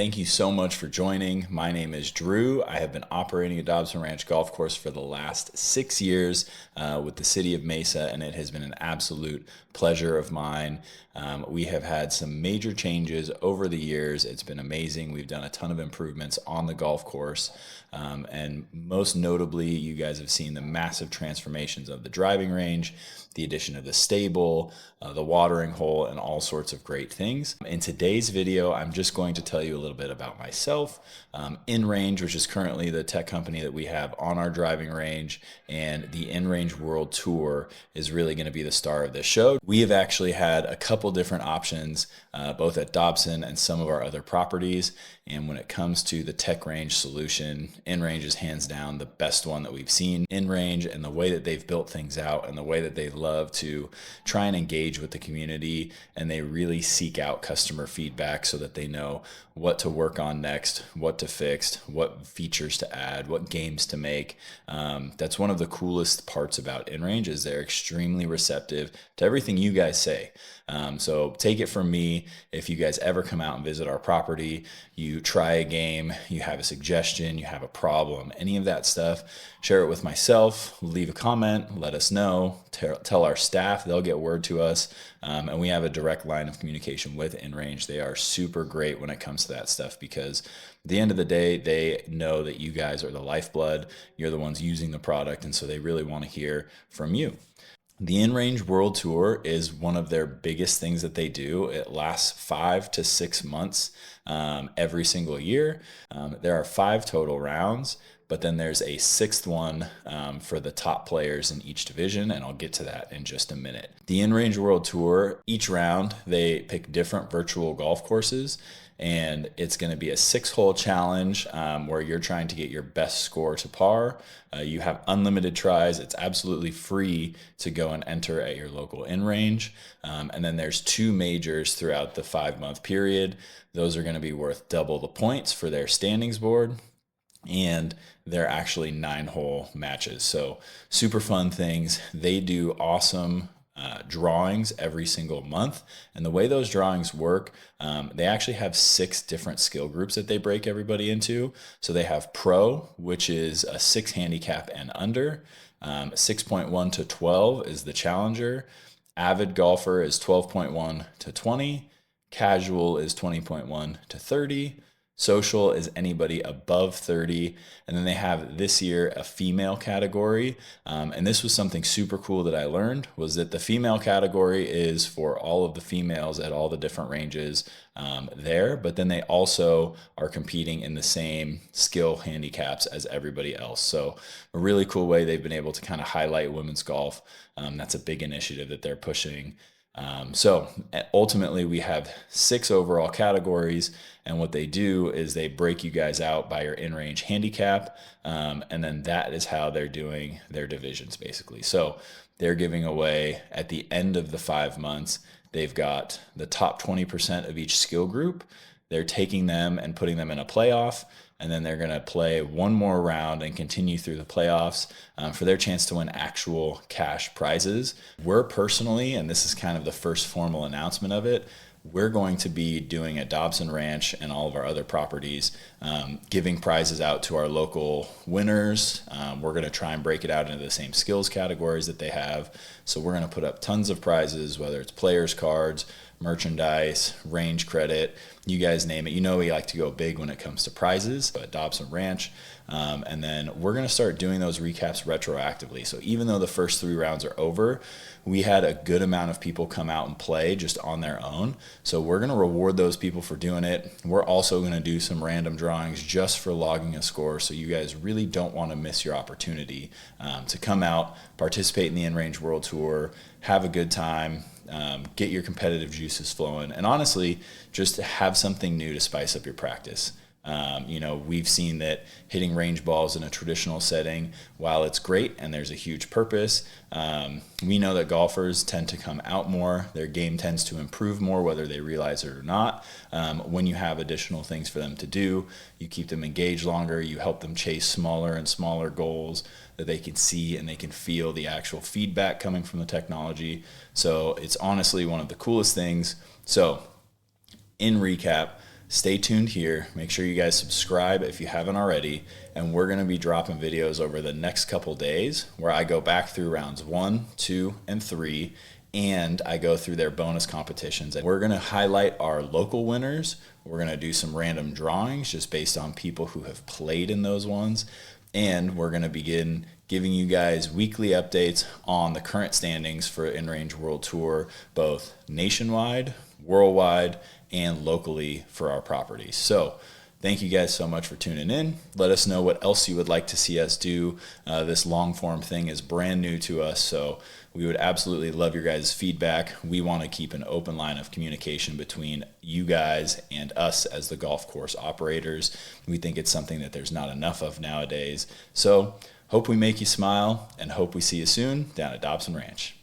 Thank you so much for joining. My name is Drew. I have been operating a Dobson Ranch Golf Course for the last 6 years with the city of Mesa, and it has been an absolute pleasure of mine. We have had some major changes over the years. It's been amazing. We've done a ton of improvements on the golf course, and most notably, you guys have seen the massive transformations of the driving range, the addition of the stable, the watering hole, and all sorts of great things. In today's video, I'm just going to tell you a little bit about myself, InRange, which is currently the tech company that we have on our driving range, and the InRange World Tour is really going to be the star of this show. We have actually had a couple different options, both at Dobson and some of our other properties, and when it comes to the tech range solution, InRange is hands down the best one that we've seen. InRange and the way that they've built things out and the way that they love to try and engage with the community, and they really seek out customer feedback so that they know what to work on next, what to fix, what features to add, what games to make. That's one of the coolest parts about InRange is they're extremely receptive to everything you guys say. So take it from me, if you guys ever come out and visit our property, you try a game, you have a suggestion, you have a problem, any of that stuff, share it with myself, leave a comment, let us know, tell our staff, they'll get word to us, and we have a direct line of communication with InRange. They are super great when it comes to that stuff because at the end of the day, they know that you guys are the lifeblood, you're the ones using the product, and so they really want to hear from you. The InRange World Tour is one of their biggest things that they do. It lasts 5 to 6 months every single year. There are 5 total rounds, but then there's a 6th one for the top players in each division, and I'll get to that in just a minute. The InRange World Tour, each round, they pick different virtual golf courses, and it's going to be a 6-hole challenge where you're trying to get your best score to par. You have unlimited tries. It's absolutely free to go and enter at your local InRange. And then there's 2 majors throughout the 5-month period. Those are going to be worth double the points for their standings board, and they're actually 9-hole matches. So super fun things. They do awesome drawings every single month, and the way those drawings work, they actually have 6 different skill groups that they break everybody into. So they have pro, which is a 6 handicap and under, 6.1 to 12 is the challenger, avid golfer is 12.1 to 20, casual is 20.1 to 30, social is anybody above 30, and then they have this year a female category, and this was something super cool that I learned, was that the female category is for all of the females at all the different ranges there, but then they also are competing in the same skill handicaps as everybody else. So a really cool way they've been able to kind of highlight women's golf. That's a big initiative that they're pushing. So ultimately we have 6 overall categories, and what they do is they break you guys out by your InRange handicap, and then that is how they're doing their divisions basically. So they're giving away at the end of the 5 months, they've got the top 20% of each skill group. They're taking them and putting them in a playoff, and then they're going to play one more round and continue through the playoffs for their chance to win actual cash prizes. We're personally, and this is kind of the first formal announcement of it, we're going to be doing at Dobson Ranch and all of our other properties, giving prizes out to our local winners. We're going to try and break it out into the same skills categories that they have. So we're going to put up tons of prizes, whether it's players cards, merchandise, range credit, you guys name it. You know we like to go big when it comes to prizes at Dobson Ranch. And then we're going to start doing those recaps retroactively. So even though the first 3 rounds are over, we had a good amount of people come out and play just on their own. So we're going to reward those people for doing it. We're also going to do some random drawings just for logging a score. So you guys really don't want to miss your opportunity to come out, participate in the InRange World Tour, have a good time, get your competitive juices flowing, and honestly, just have something new to spice up your practice. We've seen that hitting range balls in a traditional setting, while it's great and there's a huge purpose, we know that golfers tend to come out more. Their game tends to improve more, whether they realize it or not. When you have additional things for them to do, you keep them engaged longer. You help them chase smaller and smaller goals that they can see, and they can feel the actual feedback coming from the technology. So it's honestly one of the coolest things. So in recap, stay tuned here. Make sure you guys subscribe if you haven't already. And we're going to be dropping videos over the next couple days where I go back through rounds 1, 2, and 3, and I go through their bonus competitions. And we're going to highlight our local winners. We're going to do some random drawings just based on people who have played in those ones. And we're going to begin giving you guys weekly updates on the current standings for In-Range World Tour, both nationwide, worldwide, and locally for our properties. So thank you guys so much for tuning in. Let us know what else you would like to see us do. This long form thing is brand new to us, so we would absolutely love your guys' feedback. We want to keep an open line of communication between you guys and us as the golf course operators. We think it's something that there's not enough of nowadays. So hope we make you smile and hope we see you soon down at Dobson Ranch.